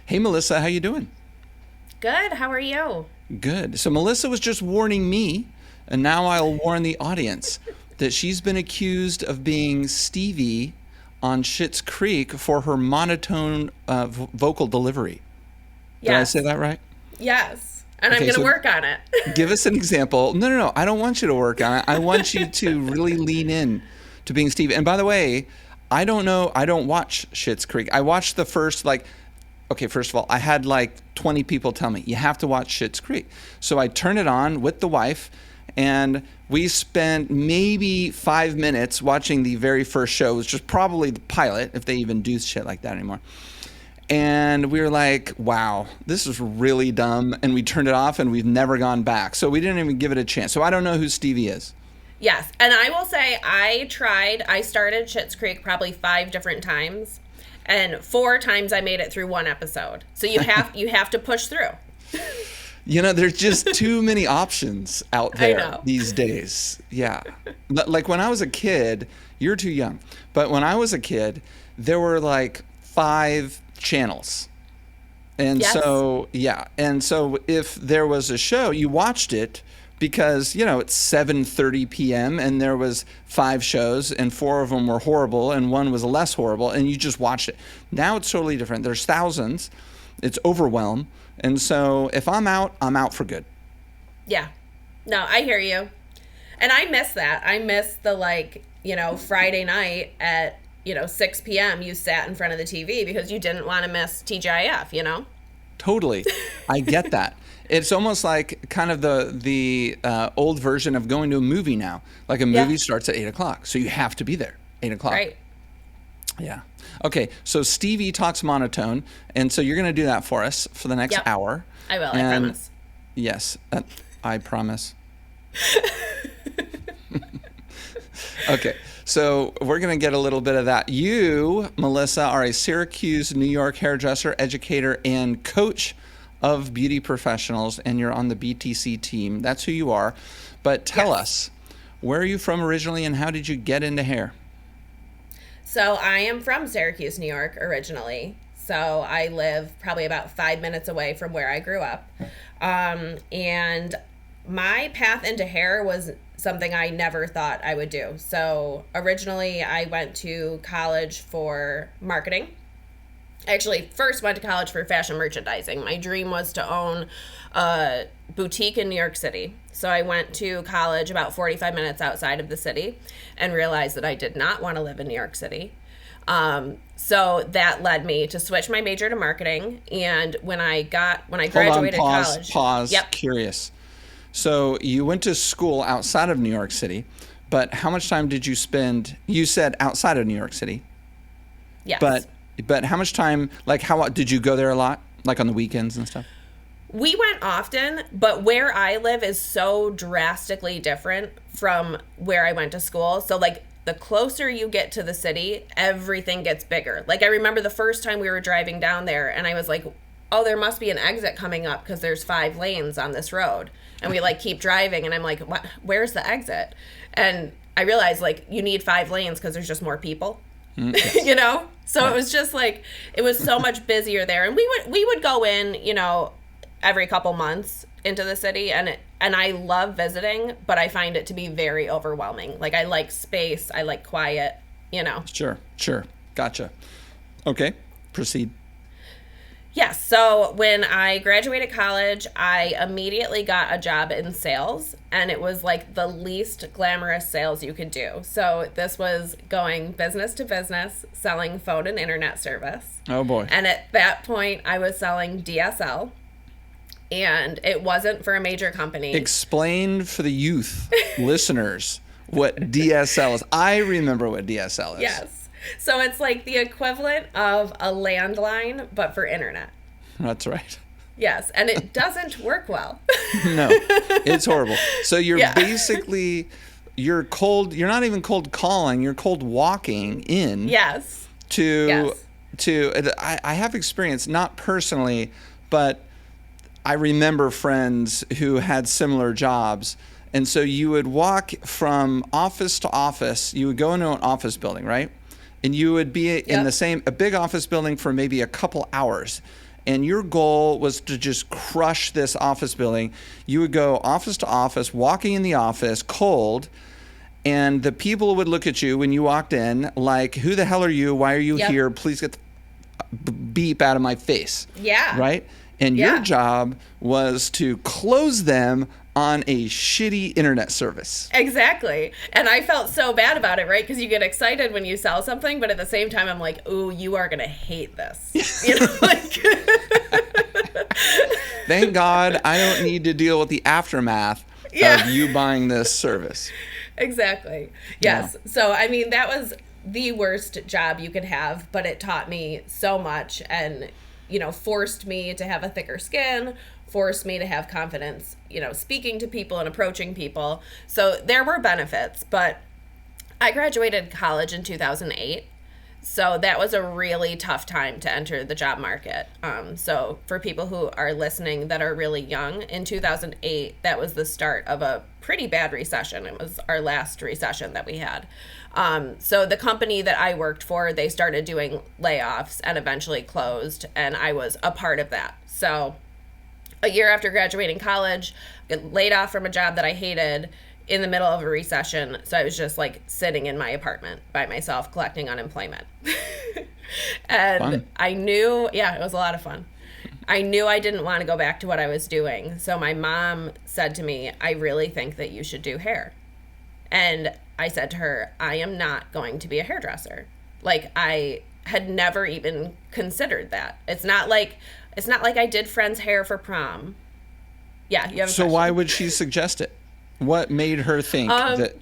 Hey, Melissa, how you doing? Good. How are you? Good. So Melissa was just warning me, and now I'll warn the audience that she's been accused of being Stevie on Schitt's Creek for her monotone vocal delivery. Did I say Yes. that right? Yes. And I'm Okay, going to so work on it. give us an example. No, no, no. I don't want you to work on it. I want you to really lean in to being Stevie. And by the way, I don't know. I don't watch Schitt's Creek. I watched the first okay, first of all, I had like 20 people tell me, you have to watch Schitt's Creek. So I turned it on with the wife, and we spent maybe 5 minutes watching the very first show, which was probably the pilot, if they even do shit like that anymore. And we were like, wow, this is really dumb. And we turned it off, and we've never gone back. So we didn't even give it a chance. So I don't know who Stevie is. Yes. And I will say I started Schitt's Creek probably 5 different times. And 4 times I made it through one episode. So you have to push through. There's just too many options out I there know. these days. Yeah. Like when I was a kid, you're too young, but when I was a kid, there were like 5 channels. And Yes. so, yeah. And so if there was a show, you watched it because, it's 7:30 p.m. and there was 5 shows and 4 of them were horrible and one was less horrible, and you just watched it. Now it's totally different. There's thousands. It's overwhelmed. And so if I'm out for good. Yeah. No, I hear you. And I miss that. I miss the Friday night at 6 p.m. you sat in front of the TV because you didn't want to miss TGIF. Totally. I get that. It's almost like kind of the old version of going to a movie now. Like a Yeah. movie starts at 8 o'clock, so you have to be there 8 o'clock. Right. Yeah. Okay. So Stevie talks monotone, and so you're going to do that for us for the next Yep. hour. I will. I And promise. yes, I promise. Okay. So we're going to get a little bit of that. You, Melissa, are a Syracuse, New York hairdresser, educator, and coach of beauty professionals, and you're on the BTC team. That's who you are. But tell Yes. us, where are you from originally, and how did you get into hair? So I am from Syracuse, New York, originally. So I live probably about 5 minutes away from where I grew up. And my path into hair was something I never thought I would do. So originally I went to college for marketing. I actually first went to college for fashion merchandising. My dream was to own a boutique in New York City. So I went to college about 45 minutes outside of the city and realized that I did not want to live in New York City. So that led me to switch my major to marketing. And when I Hold on, graduated pause, college. pause, Yep. curious. So you went to school outside of New York City, but how much time did you spend? You said outside of New York City, Yes. but how much time, like how did you go there a lot, like on the weekends and stuff? We went often, but where I live is so drastically different from where I went to school. So, the closer you get to the city, everything gets bigger. Like, I remember the first time we were driving down there, and I was like, oh, there must be an exit coming up because there's 5 lanes on this road. And we, keep driving, and I'm like, what? Where's the exit? And I realized, you need 5 lanes because there's just more people. Yes. So Right. it was just it was so much busier there, and we would go in every couple months into the city, and I love visiting, but I find it to be very overwhelming. I like space, I like quiet. Sure. Gotcha. Okay, proceed. Yes, so when I graduated college, I immediately got a job in sales, and it was the least glamorous sales you could do. So this was going business to business, selling phone and internet service. Oh boy. And at that point, I was selling DSL, and it wasn't for a major company. Explain for the youth listeners what DSL is. I remember what DSL is. Yes. So it's the equivalent of a landline, but for internet. That's right. Yes, and it doesn't work well. No, it's horrible. So you're Yeah. basically, you're not even cold calling, you're cold walking in Yes. to, Yes. I have experience, not personally, but I remember friends who had similar jobs. And so you would walk from office to office, you would go into an office building, right? And you would be in Yep. a big office building for maybe a couple hours. and your goal was to just crush this office building, you would go office to office, walking in the office cold, and the people would look at you when you walked in like, who the hell are you? Why are you here? Please get the beep out of my face. Yeah. Right? And your job was to close them on a shitty internet service. Exactly. And I felt so bad about it, right? Because you get excited when you sell something, but at the same time, I'm like, ooh, you are going to hate this. You know, like... Thank God I don't need to deal with the aftermath of you buying this service. Exactly. Yes. Yeah. So, I mean, that was the worst job you could have, but it taught me so much and, you know, forced me to have a thicker skin, forced me to have confidence, you know, speaking to people and approaching people. So there were benefits, but I graduated college in 2008. So that was a really tough time to enter the job market. So for people who are listening that are really young, in 2008, that was the start of a pretty bad recession. It was our last recession that we had. So the company that I worked for, they started doing layoffs and eventually closed, and I was a part of that. So a year after graduating college, I got laid off from a job that I hated in the middle of a recession. So I was just like sitting in my apartment by myself collecting unemployment. And fun. I knew, it was a lot of fun. I knew I didn't want to go back to what I was doing. So my mom said to me, I really think that you should do hair. And I said to her, I am not going to be a hairdresser. Like, I had never even considered that. It's not like I did friends' hair for prom. Yeah, you have a So question. why would she suggest it? What made her think that?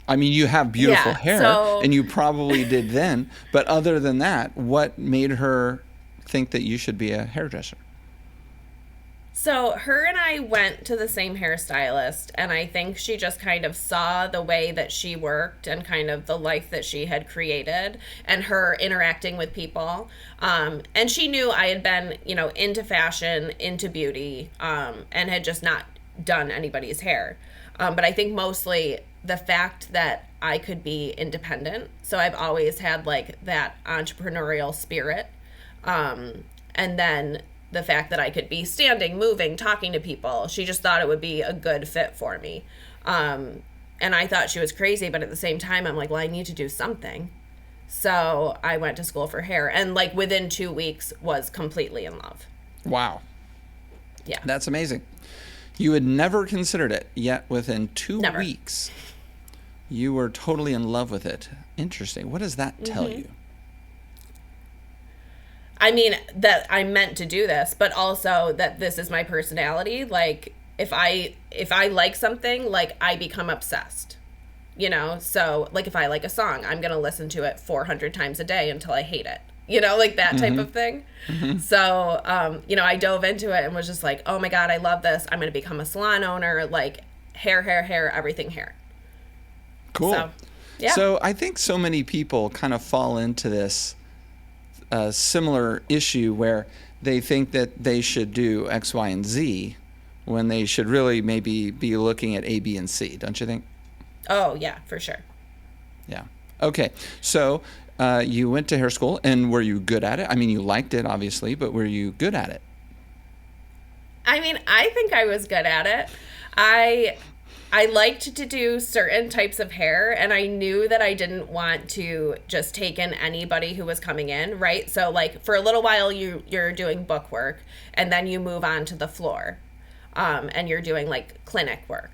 I mean, you have beautiful hair, and you probably did then. But other than that, what made her think that you should be a hairdresser? So her and I went to the same hairstylist, and I think she just kind of saw the way that she worked and kind of the life that she had created and her interacting with people. And she knew I had been, you know, into fashion, into beauty, and had just not done anybody's hair. But I think mostly the fact that I could be independent. So I've always had like that entrepreneurial spirit. And then the fact that I could be standing, moving, talking to people. She just thought it would be a good fit for me. And I thought she was crazy, but at the same time, I'm like, well, I need to do something. So I went to school for hair, and like within 2 weeks was completely in love. Wow. Yeah. That's amazing. You had never considered it, yet within 2 Never. weeks, you were totally in love with it. Interesting. What does that tell you? I mean, that I meant to do this, but also that this is my personality. Like, if I like something, like, I become obsessed, you know? So, like, if I like a song, I'm going to listen to it 400 times a day until I hate it, you know, like that type of thing. So, you know, I dove into it and was just like, oh my God, I love this. I'm going to become a salon owner, like hair, everything hair. Cool. So, yeah. So I think so many people kind of fall into this similar issue where they think that they should do X, Y, and Z when they should really maybe be looking at A, B, and C, don't you think? Oh, yeah, for sure. Yeah. Okay. So you went to hair school, and were you good at it? I mean, you liked it, obviously, but were you good at it? I mean, I think I was good at it. I liked to do certain types of hair, and I knew that I didn't want to just take in anybody who was coming in, right? So, like, for a little while, you're doing book work, and then you move on to the floor, and you're doing, like, clinic work.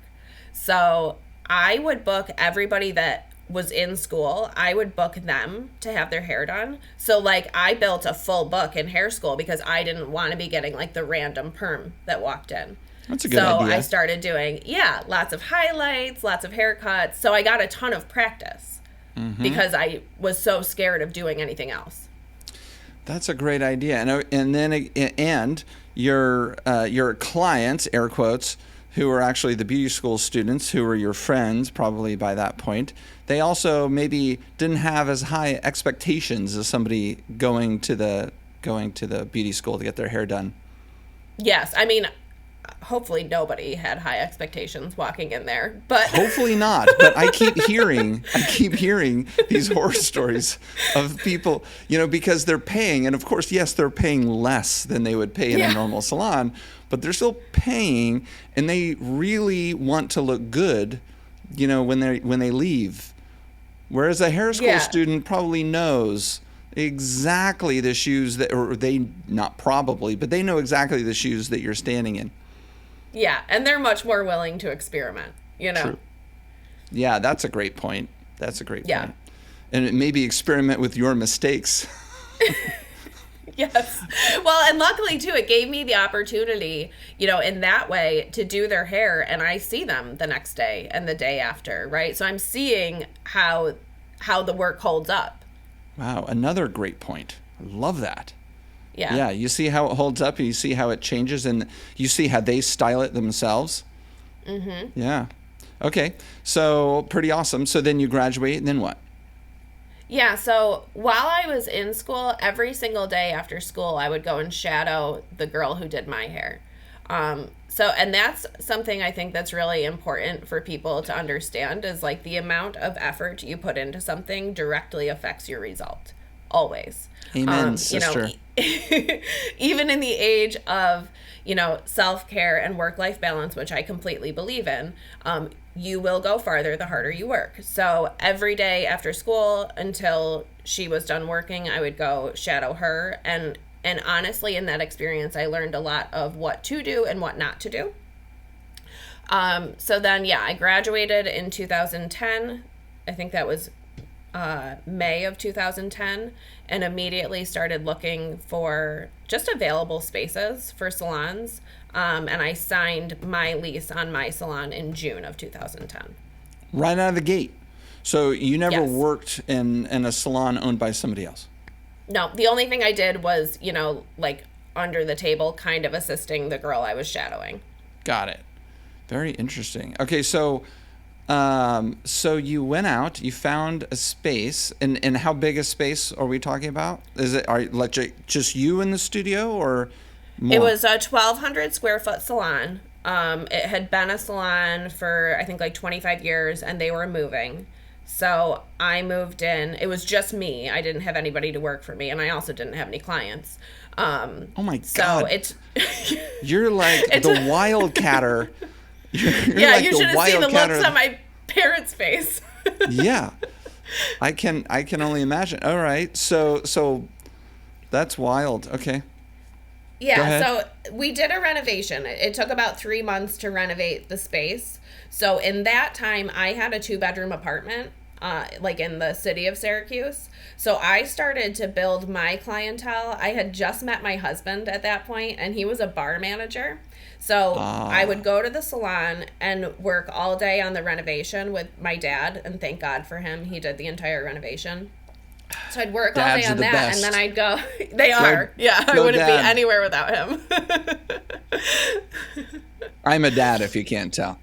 So I would book everybody that was in school. I would book them to have their hair done. So, like, I built a full book in hair school because I didn't want to be getting, like, the random perm that walked in. That's a good idea. So I started doing, lots of highlights, lots of haircuts. So I got a ton of practice because I was so scared of doing anything else. That's a great idea. And then your clients, air quotes, who were actually the beauty school students who were your friends probably by that point, they also maybe didn't have as high expectations as somebody going to the beauty school to get their hair done. Yes. I mean, hopefully nobody had high expectations walking in there, but Hopefully not, but I keep hearing these horror stories of people, because they're paying, and of course, yes, they're paying less than they would pay in a normal salon, but they're still paying, and they really want to look good, when they leave. Whereas a hair school student probably knows exactly the shoes that, or they not probably, but they know exactly the shoes that you're standing in. Yeah, and they're much more willing to experiment, True. Yeah, that's a great point. That's a great Yeah. point. And maybe experiment with your mistakes. Yes. Well, and luckily too, it gave me the opportunity, in that way to do their hair, and I see them the next day and the day after, right? So I'm seeing how the work holds up. Wow, another great point. I love that. Yeah. Yeah, you see how it holds up, and you see how it changes, and you see how they style it themselves. Mm-hmm. Yeah. Okay, so pretty awesome. So then you graduate, and then what? Yeah, so while I was in school, every single day after school, I would go and shadow the girl who did my hair. And that's something I think that's really important for people to understand is like the amount of effort you put into something directly affects your result. Always. Amen, sister. Even in the age of, self-care and work-life balance, which I completely believe in, you will go farther the harder you work. So every day after school until she was done working, I would go shadow her. And honestly, in that experience, I learned a lot of what to do and what not to do. So then, I graduated in 2010. I think that was May of 2010, and immediately started looking for just available spaces for salons. And I signed my lease on my salon in June of 2010. Right out of the gate. So you never Yes. worked in a salon owned by somebody else? No, the only thing I did was, like under the table, kind of assisting the girl I was shadowing. Got it. Very interesting. Okay, so you went out, you found a space, and how big a space are we talking about? Is it just you in the studio or more? It was a 1,200 square foot salon. It had been a salon for I think like 25 years, and they were moving. So I moved in. It was just me. I didn't have anybody to work for me, and I also didn't have any clients. Oh my God! So it's you're like the wildcatter. You're yeah, like you should have seen the wildcatter. looks on my parents' face. Yeah, I can only imagine. All right, so that's wild. Okay. Yeah, so we did a renovation. It took about 3 months to renovate the space. So in that time, I had a 2-bedroom apartment, like in the city of Syracuse. So I started to build my clientele. I had just met my husband at that point, and he was a bar manager. So I would go to the salon and work all day on the renovation with my dad, and thank God for him. He did the entire renovation. So I'd work all Dads day are on the that, best. and then I'd go. They are, yeah. I go wouldn't dad. be anywhere without him. I'm a dad, if you can't tell.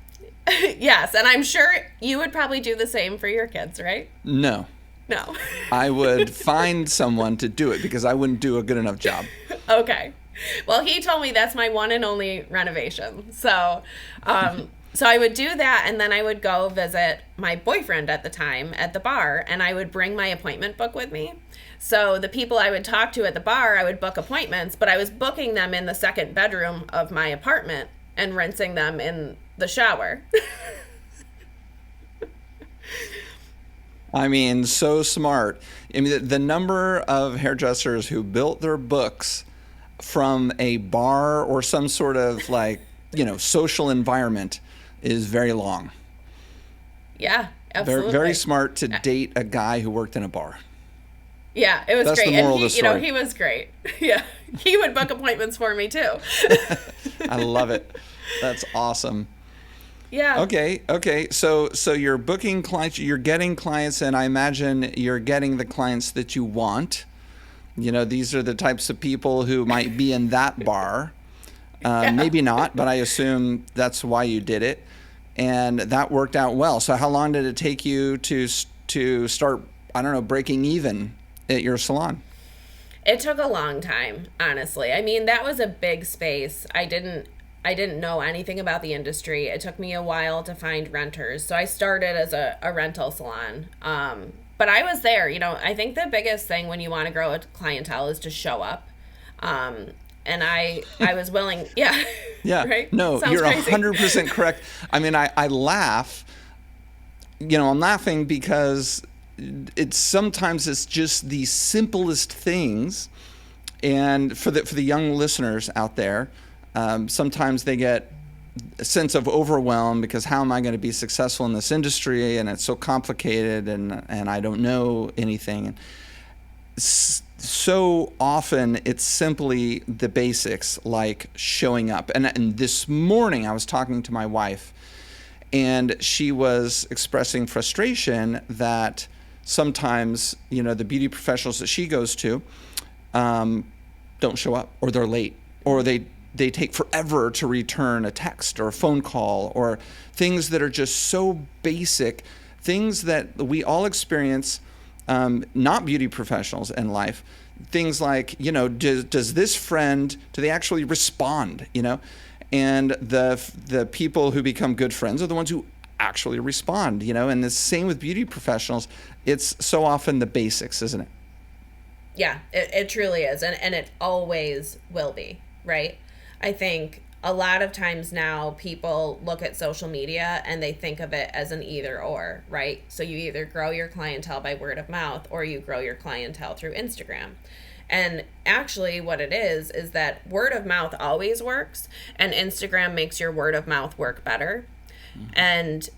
Yes, and I'm sure you would probably do the same for your kids, right? No. No. I would find someone to do it because I wouldn't do a good enough job. Okay. Well, he told me that's my one and only renovation. So, so I would do that, and then I would go visit my boyfriend at the time at the bar, and I would bring my appointment book with me. So the people I would talk to at the bar, I would book appointments, but I was booking them in the second bedroom of my apartment and rinsing them in the shower. I mean, so smart. I mean, the number of hairdressers who built their books from a bar or some sort of social environment is very long. Yeah, absolutely. Very smart to date a guy who worked in a bar. Yeah, it was That's great. the moral And of the story. he was great. Yeah. He would book appointments for me too. I love it. That's awesome. Yeah. Okay. So you're booking clients, you're getting clients, and I imagine you're getting the clients that you want. These are the types of people who might be in that bar. Maybe not, but I assume that's why you did it. And that worked out well. So how long did it take you to start, breaking even at your salon? It took a long time, honestly. I mean, that was a big space. I I didn't know anything about the industry. It took me a while to find renters. So I started as a rental salon. But I was there. I think the biggest thing when you want to grow a clientele is to show up. And I was willing. Yeah. Yeah. Right? No, Sounds you're crazy. 100% correct. I mean, I laugh. I'm laughing because sometimes it's just the simplest things. And for the young listeners out there, sometimes they get a sense of overwhelm because how am I going to be successful in this industry, and it's so complicated, and I don't know anything. So often it's simply the basics, like showing up. And this morning I was talking to my wife, and she was expressing frustration that sometimes the beauty professionals that she goes to don't show up, or they're late, or they take forever to return a text or a phone call, or things that are just so basic, things that we all experience, not beauty professionals in life. Things like, does this friend, do they actually respond, And the people who become good friends are the ones who actually respond, and the same with beauty professionals. It's so often the basics, isn't it? Yeah, it truly is. And it always will be, right? I think a lot of times now people look at social media and they think of it as an either or, right? So you either grow your clientele by word of mouth, or you grow your clientele through Instagram. And actually what it is that word of mouth always works, and Instagram makes your word of mouth work better. Mm-hmm. And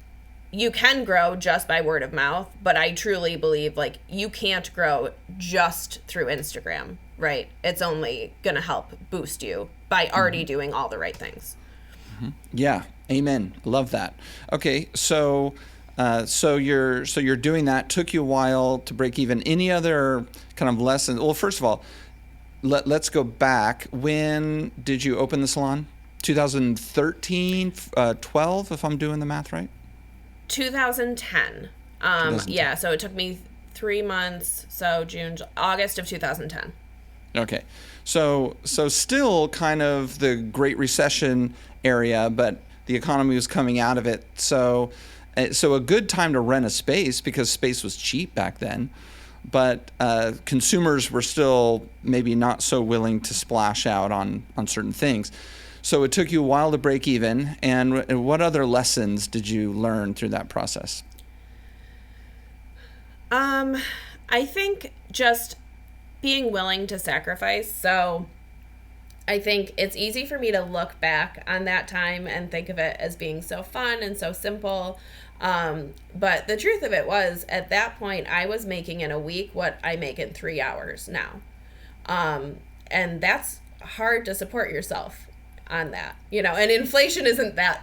you can grow just by word of mouth, but I truly believe you can't grow just through Instagram, right? It's only going to help boost you by already doing all the right things. Mm-hmm. Yeah. Amen. Love that. Okay. So you're doing that. Took you a while to break even. Any other kind of lessons? Well, first of all, let's go back. When did you open the salon? 2013, 12, if I'm doing the math right? 2010. 2010. Yeah, so it took me 3 months, so August of 2010. Okay. So still kind of the Great Recession area, but the economy was coming out of it. So a good time to rent a space, because space was cheap back then, but consumers were still maybe not so willing to splash out on certain things. So it took you a while to break even. And what other lessons did you learn through that process? I think just being willing to sacrifice. So I think it's easy for me to look back on that time and think of it as being so fun and so simple. But the truth of it was, at that point, I was making in a week what I make in 3 hours now. And that's hard to support yourself on that, and inflation isn't that.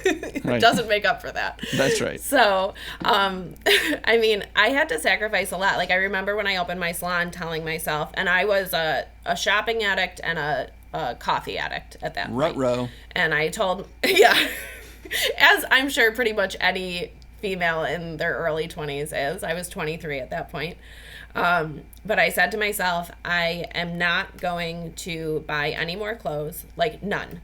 It doesn't make up for that. That's right. So, I mean, I had to sacrifice a lot. I remember when I opened my salon telling myself, and I was a shopping addict and a coffee addict at that point. Ruh-roh. And I told, yeah, as I'm sure pretty much any female in their early 20s is. I was 23 at that point. But I said to myself, I am not going to buy any more clothes, none.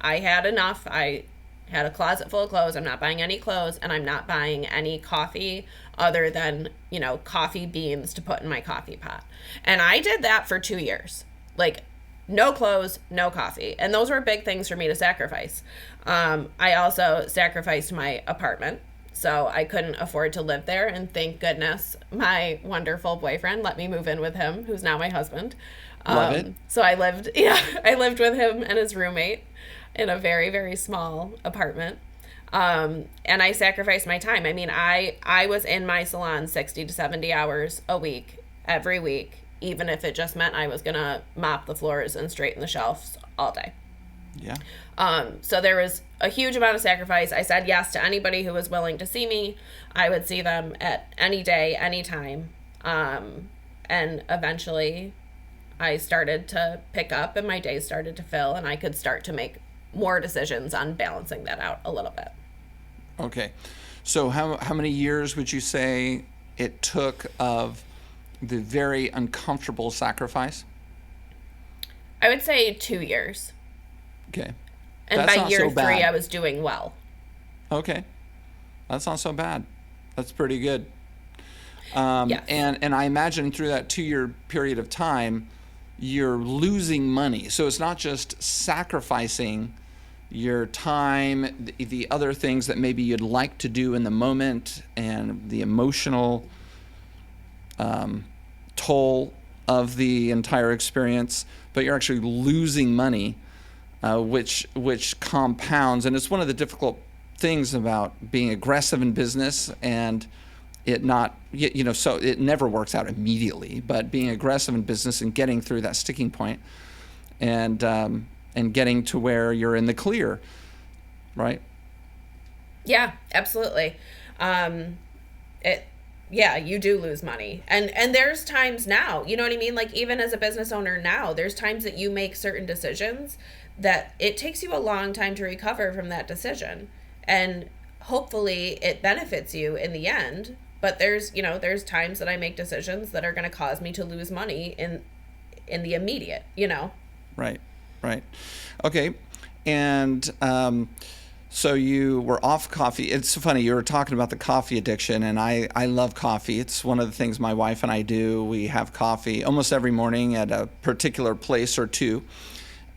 I had enough. I had a closet full of clothes. I'm not buying any clothes, and I'm not buying any coffee other than, coffee beans to put in my coffee pot. And I did that for 2 years. No clothes, no coffee. And those were big things for me to sacrifice. I also sacrificed my apartment. So I couldn't afford to live there, and thank goodness my wonderful boyfriend let me move in with him, who's now my husband. Love it. So I lived with him and his roommate in a very, very small apartment. And I sacrificed my time. I mean, I was in my salon 60 to 70 hours a week, every week, even if it just meant I was going to mop the floors and straighten the shelves all day. Yeah. So there was a huge amount of sacrifice. I said yes to anybody who was willing to see me. I would see them at any day, any time. And eventually I started to pick up, and my days started to fill, and I could start to make more decisions on balancing that out a little bit. Okay. So how many years would you say it took of the very uncomfortable sacrifice? I would say 2 years. Okay. And That's by not year so 3, bad. I was doing well. Okay. That's not so bad. That's pretty good. Yes. And I imagine through that 2 year period of time, you're losing money. So it's not just sacrificing your time, the other things that maybe you'd like to do in the moment, and the emotional toll of the entire experience, but you're actually losing money, which compounds. And it's one of the difficult things about being aggressive in business, and it not so it never works out immediately. But being aggressive in business and getting through that sticking point, and getting to where you're in the clear, right? Yeah, absolutely. It yeah, you do lose money. And there's times now, you know what I mean? Like even as a business owner now, there's times that you make certain decisions that it takes you a long time to recover from that decision. And hopefully it benefits you in the end. But there's times that I make decisions that are going to cause me to lose money in the immediate. Right, right. Okay, and so you were off coffee. It's funny, you were talking about the coffee addiction, and I love coffee. It's one of the things my wife and I do. We have coffee almost every morning at a particular place or two.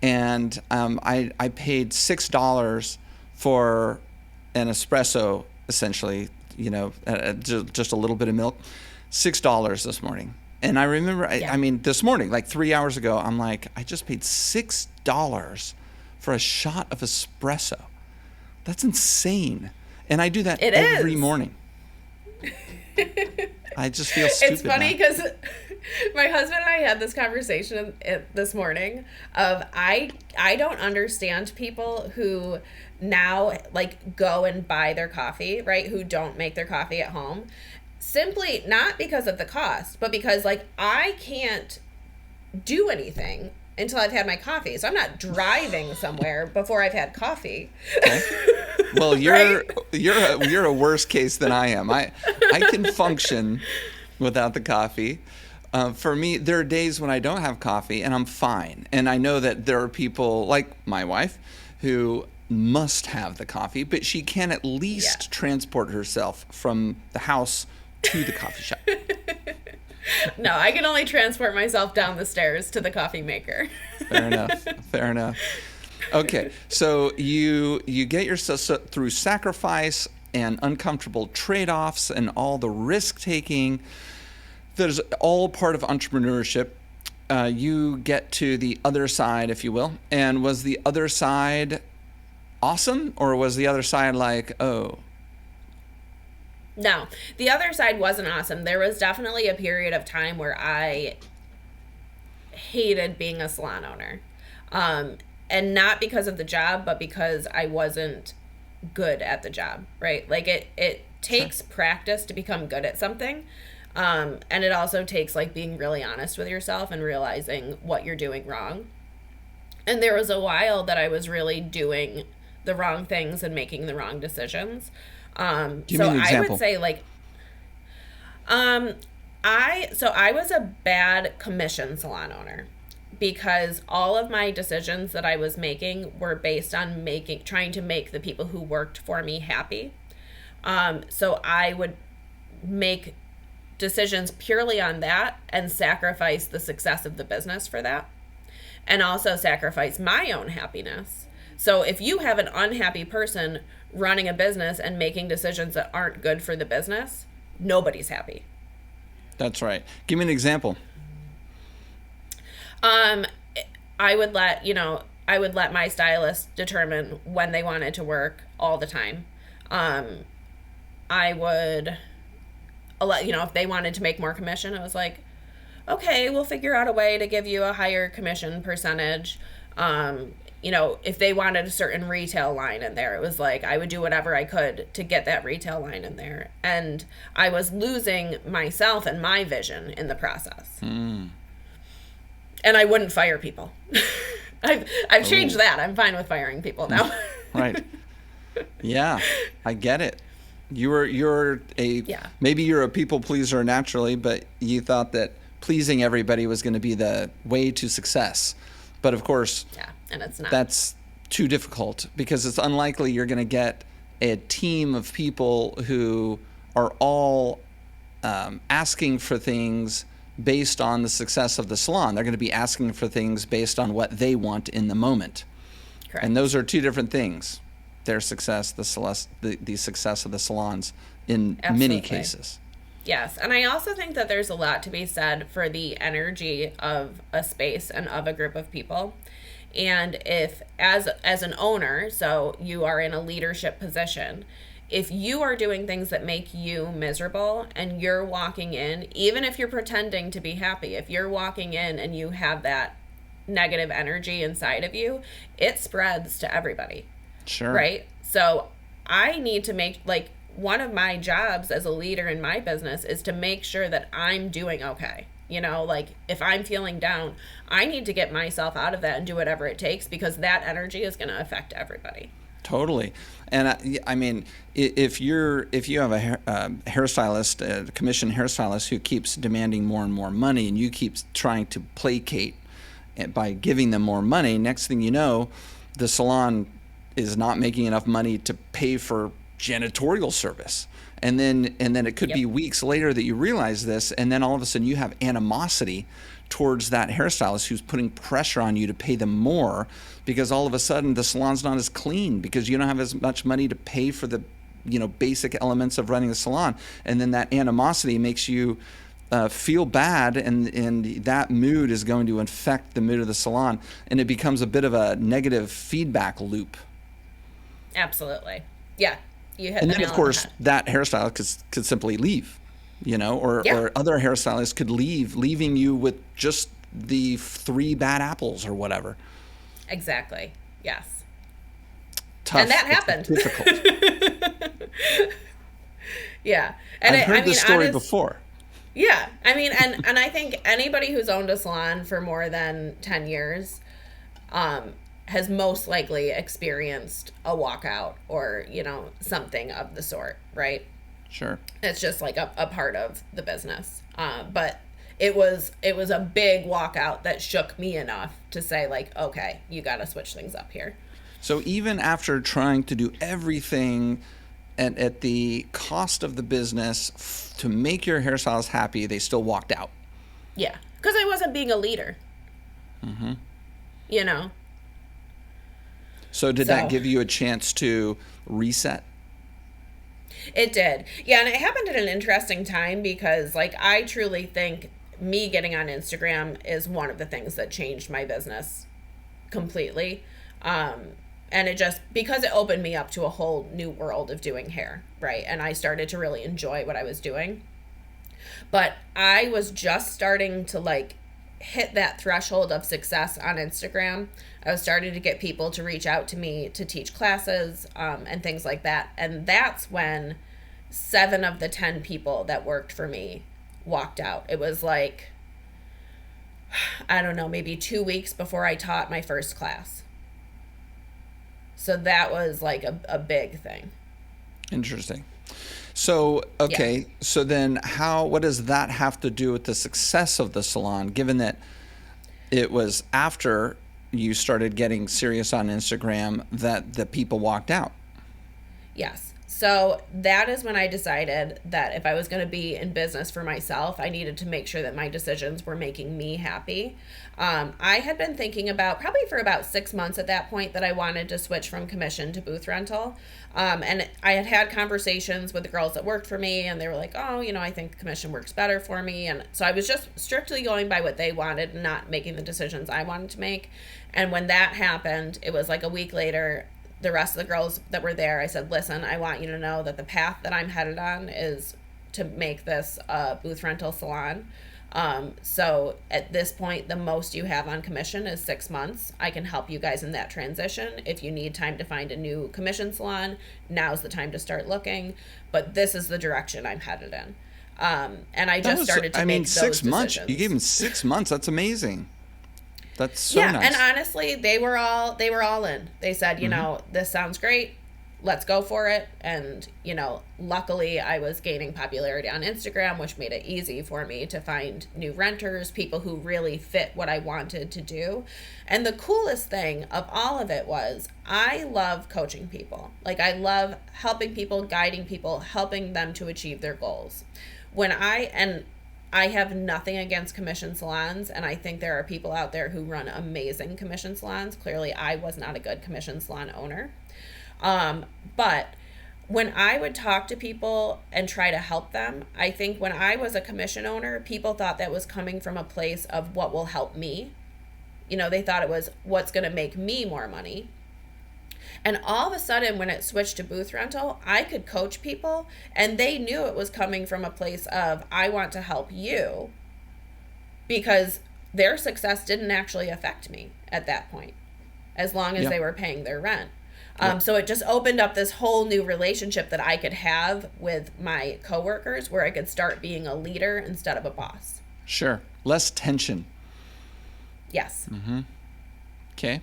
And I paid $6 for an espresso, essentially, just a little bit of milk, $6 this morning. And I remember, Yeah. I mean, this morning, like 3 hours ago, I'm like, I just paid $6 for a shot of espresso. That's insane. And I do that It every is. morning. I just feel stupid It's funny now. because my husband and I had this conversation this morning of I don't understand people who now like go and buy their coffee, right? Who don't make their coffee at home. Simply not because of the cost, but because like I can't do anything until I've had my coffee. So I'm not driving somewhere before I've had coffee. Okay. Well, you're Right? you're a worse case than I am. I can function without the coffee. For me, there are days when I don't have coffee and I'm fine. And I know that there are people like my wife who must have the coffee, but she can at least Yeah. transport herself from the house to the coffee shop. No, I can only transport myself down the stairs to the coffee maker. Fair enough. Fair enough. Okay, so you get yourself through sacrifice and uncomfortable trade-offs and all the risk taking that is all part of entrepreneurship. You get to the other side, if you will. And was the other side awesome, or was the other side like, oh, No, the other side wasn't awesome. There was definitely a period of time where I hated being a salon owner. And not because of the job, but because I wasn't good at the job, right? Like it takes practice to become good at something. And it also takes like being really honest with yourself and realizing what you're doing wrong. And there was a while that I was really doing the wrong things and making the wrong decisions. give So me an I example. would say like, I was a bad commission salon owner because all of my decisions that I was making were based on trying to make the people who worked for me happy. So I would make decisions purely on that and sacrifice the success of the business for that, and also sacrifice my own happiness. So if you have an unhappy person running a business and making decisions that aren't good for the business, nobody's happy. That's right. Give me an example. Um, I would let my stylist determine when they wanted to work all the time. I would, if they wanted to make more commission, I was like, okay, we'll figure out a way to give you a higher commission percentage. If they wanted a certain retail line in there, it was like I would do whatever I could to get that retail line in there. And I was losing myself and my vision in the process. And I wouldn't fire people. I've changed that. I'm fine with firing people now. Right. Yeah, I get it. You're Yeah. maybe you're a people pleaser naturally, but you thought that pleasing everybody was going to be the way to success. But of course, Yeah, and it's not. that's too difficult because it's unlikely you're going to get a team of people who are all asking for things based on the success of the salon. They're going to be asking for things based on what they want in the moment. Correct. And those are two different things. Their success, the success of the salons in many cases. Yes. And I also think that there's a lot to be said for the energy of a space and of a group of people. And if as an owner, so you are in a leadership position, if you are doing things that make you miserable and you're walking in, even if you're pretending to be happy, if you're walking in and you have that negative energy inside of you, it spreads to everybody. Sure. Right? So I need to make, like, one of my jobs as a leader in my business is to make sure that I'm doing okay. You know, like, if I'm feeling down, I need to get myself out of that and do whatever it takes, because that energy is going to affect everybody. Totally. And I mean, if you have a hairstylist, a commissioned hairstylist who keeps demanding more and more money, and you keep trying to placate by giving them more money, next thing you know, the salon is not making enough money to pay for janitorial service. And then it could be weeks later that you realize this, and then all of a sudden you have animosity towards that hairstylist who's putting pressure on you to pay them more, because all of a sudden the salon's not as clean because you don't have as much money to pay for the basic elements of running the salon. And then that animosity makes you feel bad, and that mood is going to affect the mood of the salon, and it becomes a bit of a negative feedback loop. Absolutely. Yeah. You hit and the then, nail of on the course, head. that hairstylist could simply leave, or other hairstylists could leave, leaving you with just the 3 bad apples or whatever. Exactly. Yes. Tough. And that happened. Difficult. Yeah. And I've heard this story before. Yeah. I mean, and I think anybody who's owned a salon for more than 10 years has most likely experienced a walkout or, something of the sort, right? Sure. It's just like a part of the business. But it was a big walkout that shook me enough to say, like, okay, you got to switch things up here. So even after trying to do everything at the cost of the business to make your hairstylist happy, they still walked out. Yeah, because I wasn't being a leader. Mm-hmm. So did that give you a chance to reset? It did. Yeah, and it happened at an interesting time because, like, I truly think me getting on Instagram is one of the things that changed my business completely. And it just, because it opened me up to a whole new world of doing hair, right? And I started to really enjoy what I was doing. But I was just starting to, like, hit that threshold of success on Instagram. I was starting to get people to reach out to me to teach classes and things like that. And that's when 7 of the 10 people that worked for me walked out. It was like, I don't know, maybe 2 weeks before I taught my first class. So that was like a big thing. Interesting. So, okay, Yeah. So then what does that have to do with the success of the salon, given that it was after you started getting serious on Instagram that the people walked out? Yes. So that is when I decided that if I was going to be in business for myself, I needed to make sure that my decisions were making me happy. I had been thinking about, probably for about 6 months at that point, that I wanted to switch from commission to booth rental. And I had conversations with the girls that worked for me, and they were like, oh, I think commission works better for me. And so I was just strictly going by what they wanted, not making the decisions I wanted to make. And when that happened, it was like a week later, the rest of the girls that were there, I said, listen, I want you to know that the path that I'm headed on is to make this a booth rental salon. So at this point, the most you have on commission is 6 months. I can help you guys in that transition. If you need time to find a new commission salon, now's the time to start looking. But this is the direction I'm headed in. And I just started to make those 6 months. decisions. You gave them 6 months. That's amazing. That's so nice. And honestly, they were all in. They said, this sounds great. let's go for it. And, luckily I was gaining popularity on Instagram, which made it easy for me to find new renters, people who really fit what I wanted to do. And the coolest thing of all of it was I love coaching people. Like, I love helping people, guiding people, helping them to achieve their goals. I have nothing against commission salons, and I think there are people out there who run amazing commission salons. Clearly, I was not a good commission salon owner. But when I would talk to people and try to help them, I think when I was a commission owner, people thought that was coming from a place of what will help me. They thought it was what's going to make me more money. And all of a sudden, when it switched to booth rental, I could coach people, and they knew it was coming from a place of, I want to help you, because their success didn't actually affect me at that point, as long as they were paying their rent. So it just opened up this whole new relationship that I could have with my coworkers, where I could start being a leader instead of a boss. Sure. Less tension. Yes. Mm-hmm. Okay.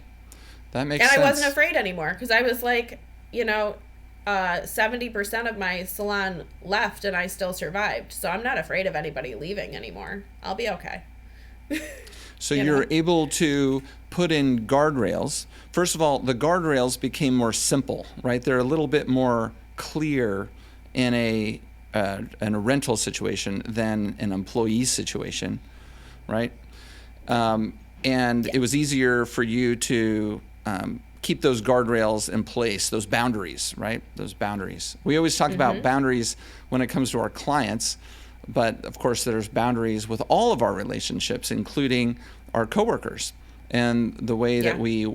That makes sense. And I wasn't afraid anymore, because I was like, 70% of my salon left and I still survived. So I'm not afraid of anybody leaving anymore. I'll be okay. So you're able to put in guardrails. First of all, the guardrails became more simple, right? They're a little bit more clear in a rental situation than an employee situation, right? And it was easier for you to keep those guardrails in place, those boundaries, right? Those boundaries. We always talk about boundaries when it comes to our clients, but of course there's boundaries with all of our relationships, including our coworkers, and the way that we,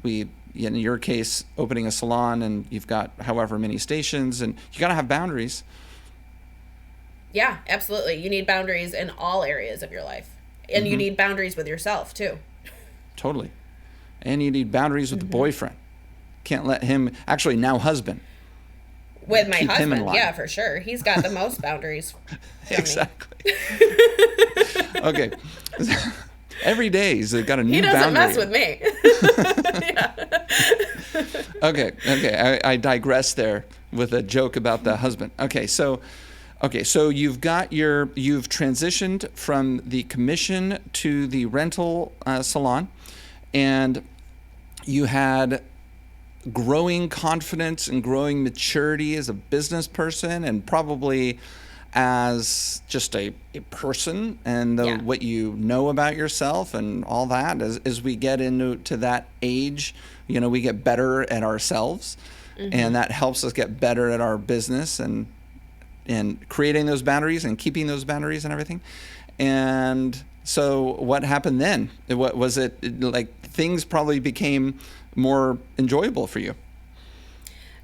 in your case, opening a salon, and you've got however many stations, and you got to have boundaries. Yeah, absolutely. You need boundaries in all areas of your life, and you need boundaries with yourself too. Totally. And you need boundaries with the boyfriend. Can't let him, actually now husband. With my husband, yeah, for sure. He's got the most boundaries. Exactly. Okay. Every day he's got a new boundary. He doesn't mess with me. Okay. I digress there with a joke about the husband. Okay, so you've transitioned from the commission to the rental salon, and you had growing confidence and growing maturity as a business person, and probably as just a person, and what you know about yourself and all that. As we get into that age, we get better at ourselves, and that helps us get better at our business and creating those boundaries and keeping those boundaries and everything. And so what happened then? What was it like? Things probably became more enjoyable for you.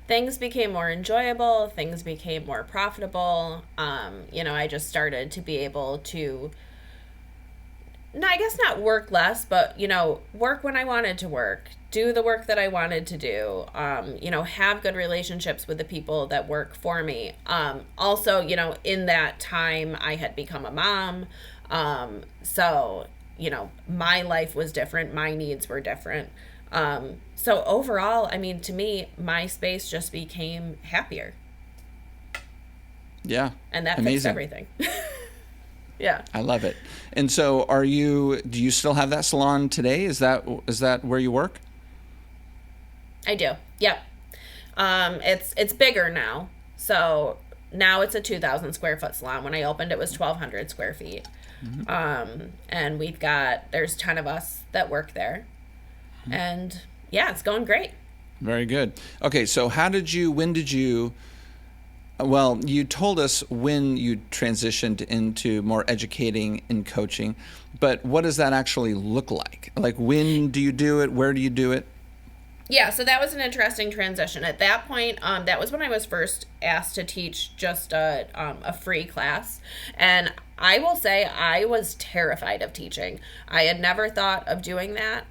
Things became more enjoyable. Things became more profitable. I just started to be able to, I guess not work less, but, work when I wanted to work, do the work that I wanted to do, have good relationships with the people that work for me. Also, in that time I had become a mom. So, my life was different. My needs were different. So overall, to me, my space just became happier. Yeah. And that fixed everything. Yeah. I love it. And so do you still have that salon today? Is that where you work? I do. Yep. It's bigger now. So now it's a 2,000 square foot salon. When I opened, it was 1,200 square feet. And there's 10 of us that work there. And yeah, it's going great. Very good. Okay, so you told us when you transitioned into more educating and coaching, but what does that actually look like? Like, when do you do it? Where do you do it? Yeah, so that was an interesting transition. At that point, that was when I was first asked to teach just a free class. And I will say I was terrified of teaching. I had never thought of doing that.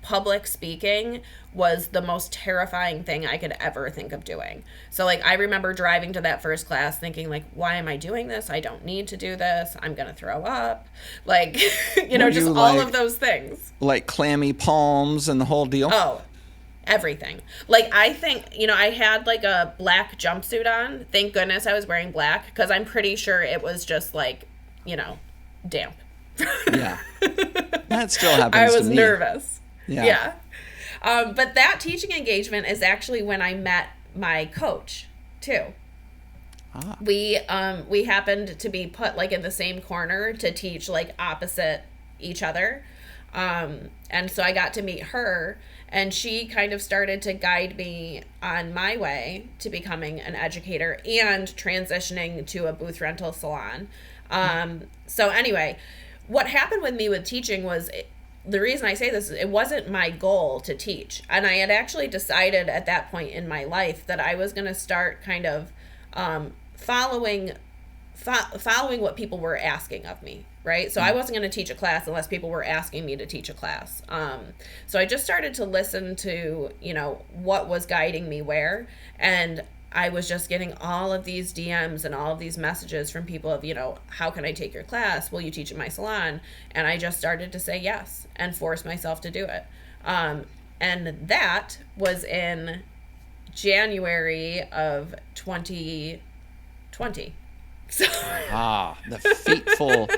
Public speaking was the most terrifying thing I could ever think of doing. So, I remember driving to that first class thinking, why am I doing this? I don't need to do this. I'm going to throw up. Just all of those things. Like clammy palms and the whole deal? Oh, everything. Like, I think, I had like a black jumpsuit on. Thank goodness I was wearing black, because I'm pretty sure it was just like, damp. Yeah. That still happens I to was me. nervous. Yeah. Yeah. But that teaching engagement is actually when I met my coach too. Ah. We happened to be put like in the same corner to teach like opposite each other. And so I got to meet her, and she kind of started to guide me on my way to becoming an educator and transitioning to a booth rental salon. So anyway, what happened with me with teaching was, the reason I say this is it wasn't my goal to teach. And I had actually decided at that point in my life that I was going to start kind of following what people were asking of me, right? So I wasn't going to teach a class unless people were asking me to teach a class. So I just started to listen to, what was guiding me where, and I was just getting all of these DMs and all of these messages from people of, how can I take your class? Will you teach at my salon? And I just started to say yes and force myself to do it. And that was in January of 2020. So The fateful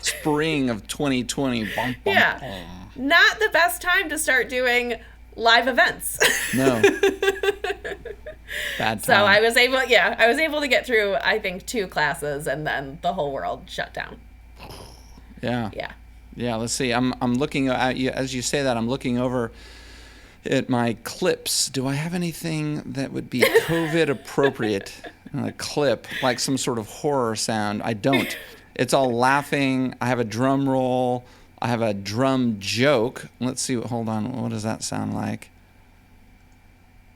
spring of 2020. Bum, bum, yeah, bum. not the best time to start doing live events. No. Bad time. So I was able to get through, I think, 2 classes, and then the whole world shut down. Yeah. Yeah. Yeah, let's see. I'm looking at you as you say that. I'm looking over at my clips. Do I have anything that would be COVID appropriate? A clip, like some sort of horror sound. I don't. It's all laughing. I have a drum roll. I have a drum joke. Let's see. Hold on. What does that sound like?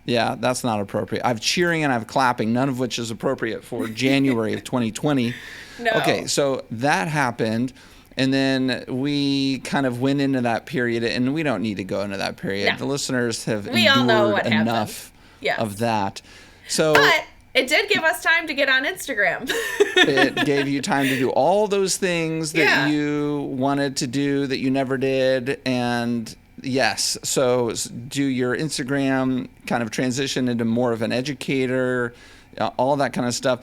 Yeah, that's not appropriate. I have cheering and I have clapping, none of which is appropriate for January of 2020. No. Okay, so that happened. And then we kind of went into that period, and we don't need to go into that period. No. The listeners have We all know endured what happened. enough Yes. of that. So But it did give us time to get on Instagram. it gave you time to do all those things that Yeah. you wanted to do that you never did. And yes, so do your Instagram kind of transition into more of an educator, all that kind of stuff.